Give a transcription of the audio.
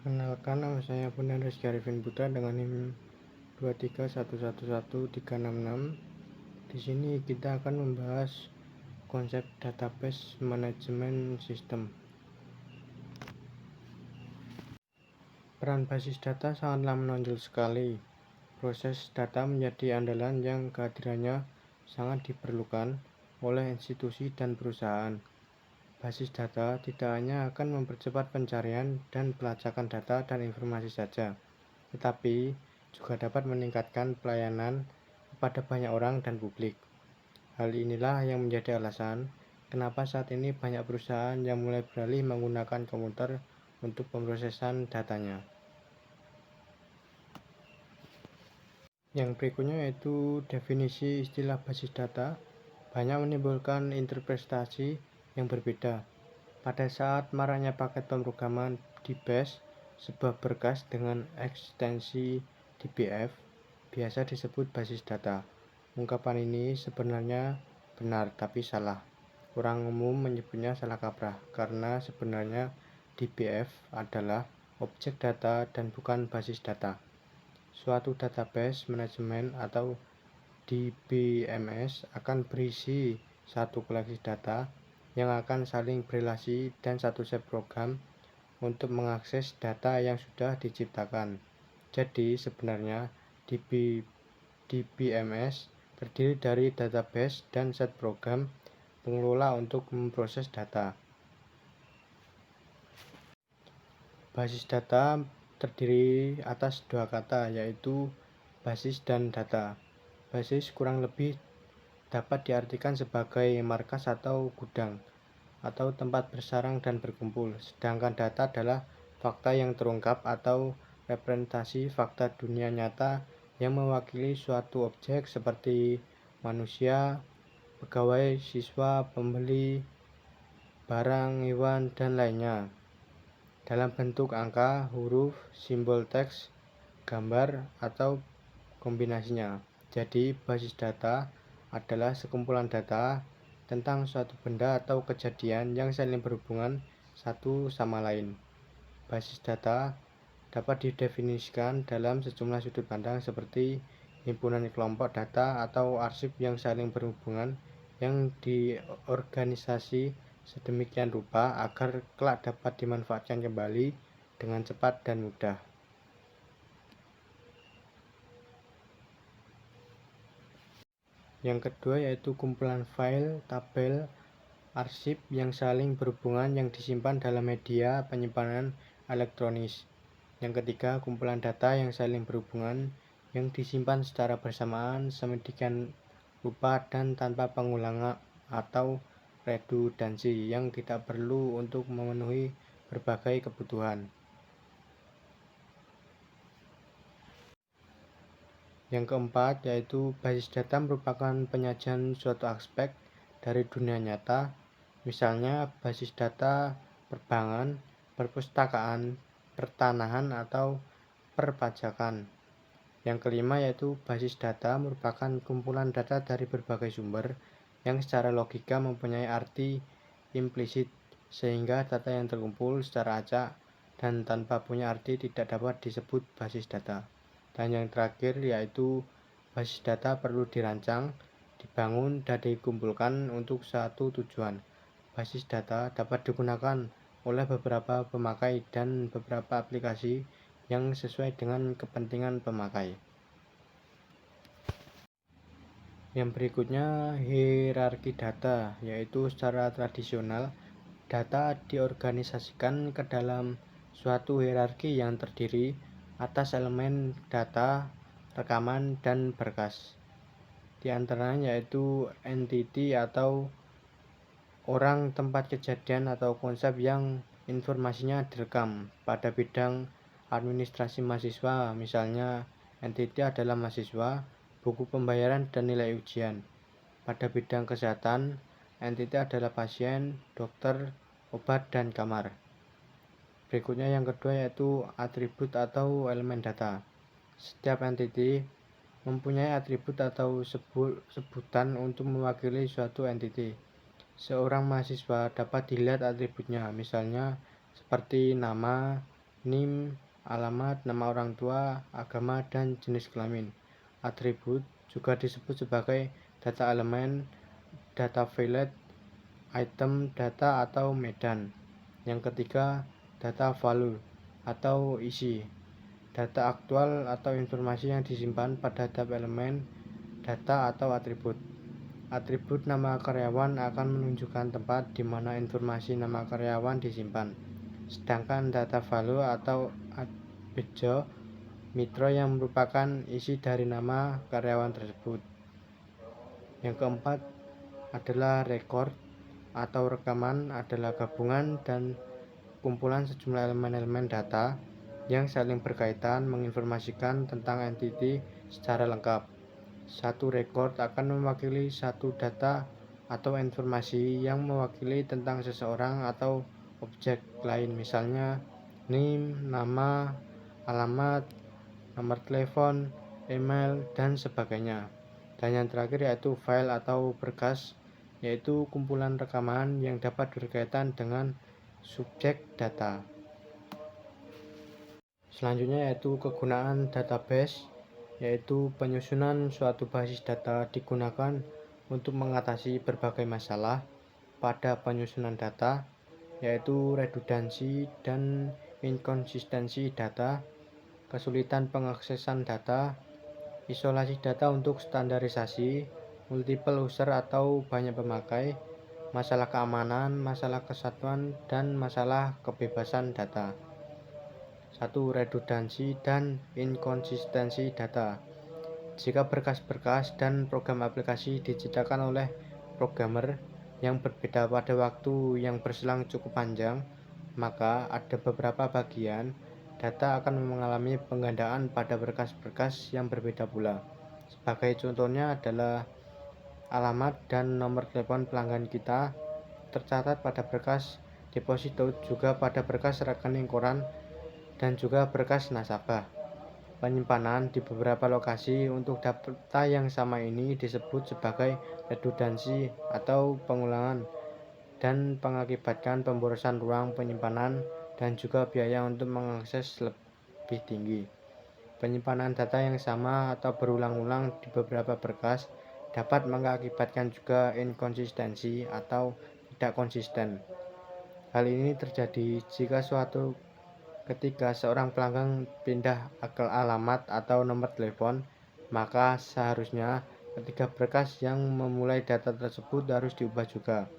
Perkenalkan, nama saya Bondan Rizky Arifin Putra dengan NIM 231113666. Di sini kita akan membahas konsep database management system. Peran basis data sangatlah menonjol sekali. Proses data menjadi andalan yang kehadirannya sangat diperlukan oleh institusi dan perusahaan. Basis data tidak hanya akan mempercepat pencarian dan pelacakan data dan informasi saja, tetapi juga dapat meningkatkan pelayanan kepada banyak orang dan publik. Hal inilah yang menjadi alasan kenapa saat ini banyak perusahaan yang mulai beralih menggunakan komputer untuk pemrosesan datanya. Yang berikutnya yaitu definisi istilah basis data. Banyak menimbulkan interpretasi yang berbeda. Pada saat maraknya paket pemrograman di bash, sebuah berkas dengan ekstensi DBF biasa disebut basis data. Ungkapan ini sebenarnya benar tapi salah. Orang umum menyebutnya salah kaprah karena sebenarnya DBF adalah objek data dan bukan basis data. Suatu database manajemen atau DBMS akan berisi satu koleksi data yang akan saling berelasi dan satu set program untuk mengakses data yang sudah diciptakan. Jadi sebenarnya DBMS terdiri dari database dan set program pengelola untuk memproses data. Basis data terdiri atas dua kata, yaitu basis dan data. Basis kurang lebih dapat diartikan sebagai markas atau gudang, atau tempat bersarang dan berkumpul, sedangkan data adalah fakta yang terungkap atau representasi fakta dunia nyata yang mewakili suatu objek seperti manusia, pegawai, siswa, pembeli, barang, hewan, dan lainnya, dalam bentuk angka, huruf, simbol teks, gambar, atau kombinasinya. Jadi, basis data adalah sekumpulan data tentang suatu benda atau kejadian yang saling berhubungan satu sama lain. Basis data dapat didefinisikan dalam sejumlah sudut pandang seperti himpunan kelompok data atau arsip yang saling berhubungan yang diorganisasi sedemikian rupa agar kelak dapat dimanfaatkan kembali dengan cepat dan mudah. Yang kedua yaitu kumpulan file, tabel, arsip yang saling berhubungan yang disimpan dalam media penyimpanan elektronis. Yang ketiga, kumpulan data yang saling berhubungan yang disimpan secara bersamaan sedemikian rupa dan tanpa pengulangan atau redundansi yang tidak perlu untuk memenuhi berbagai kebutuhan. Yang keempat yaitu basis data merupakan penyajian suatu aspek dari dunia nyata, misalnya basis data perbankan, perpustakaan, pertanahan, atau perpajakan. Yang kelima yaitu basis data merupakan kumpulan data dari berbagai sumber yang secara logika mempunyai arti implisit, sehingga data yang terkumpul secara acak dan tanpa punya arti tidak dapat disebut basis data. Dan yang terakhir yaitu basis data perlu dirancang, dibangun, dan dikumpulkan untuk satu tujuan. Basis data dapat digunakan oleh beberapa pemakai dan beberapa aplikasi yang sesuai dengan kepentingan pemakai. Yang berikutnya hierarki data, yaitu secara tradisional data diorganisasikan ke dalam suatu hierarki yang terdiri atas elemen data, rekaman, dan berkas. Di antaranya yaitu entity atau orang, tempat kejadian, atau konsep yang informasinya direkam. Pada bidang administrasi mahasiswa, misalnya entity adalah mahasiswa, buku pembayaran, dan nilai ujian. Pada bidang kesehatan, entity adalah pasien, dokter, obat, dan kamar. Berikutnya yang kedua yaitu atribut atau elemen data. Setiap entity mempunyai atribut atau sebutan untuk mewakili suatu entity. Seorang mahasiswa dapat dilihat atributnya, misalnya seperti nama, NIM, alamat, nama orang tua, agama, dan jenis kelamin. Atribut juga disebut sebagai data elemen, data valid, item, data atau medan. Yang ketiga, data value atau isi, data aktual atau informasi yang disimpan pada tab elemen, data atau atribut. Atribut nama karyawan akan menunjukkan tempat di mana informasi nama karyawan disimpan. Sedangkan data value atau bejo mitra yang merupakan isi dari nama karyawan tersebut. Yang keempat adalah record atau rekaman, adalah gabungan dan kumpulan sejumlah elemen-elemen data yang saling berkaitan menginformasikan tentang entiti secara lengkap. Satu record akan mewakili satu data atau informasi yang mewakili tentang seseorang atau objek lain, misalnya NIM, nama, alamat, nomor telepon, email, dan sebagainya. Dan yang terakhir yaitu file atau berkas, yaitu kumpulan rekaman yang dapat berkaitan dengan subjek data. Selanjutnya yaitu kegunaan database, yaitu penyusunan suatu basis data digunakan untuk mengatasi berbagai masalah pada penyusunan data, yaitu redundansi dan inkonsistensi data, kesulitan pengaksesan data, isolasi data untuk standarisasi, multiple user atau banyak pemakai, masalah keamanan, masalah kesatuan, dan masalah kebebasan data. 1. Redundansi dan inkonsistensi data. Jika berkas-berkas dan program aplikasi diciptakan oleh programmer yang berbeda pada waktu yang berselang cukup panjang, maka ada beberapa bagian data akan mengalami penggandaan pada berkas-berkas yang berbeda pula. Sebagai contohnya adalah alamat dan nomor telepon pelanggan kita tercatat pada berkas deposito, juga pada berkas rekening koran, dan juga berkas nasabah. Penyimpanan di beberapa lokasi untuk data yang sama ini disebut sebagai redundansi atau pengulangan, dan mengakibatkan pemborosan ruang penyimpanan dan juga biaya untuk mengakses lebih tinggi. Penyimpanan data yang sama atau berulang-ulang di beberapa berkas dapat mengakibatkan juga inkonsistensi atau tidak konsisten. Hal ini terjadi jika suatu ketika seorang pelanggan pindah ke alamat atau nomor telepon, maka seharusnya ketiga berkas yang memulai data tersebut harus diubah juga.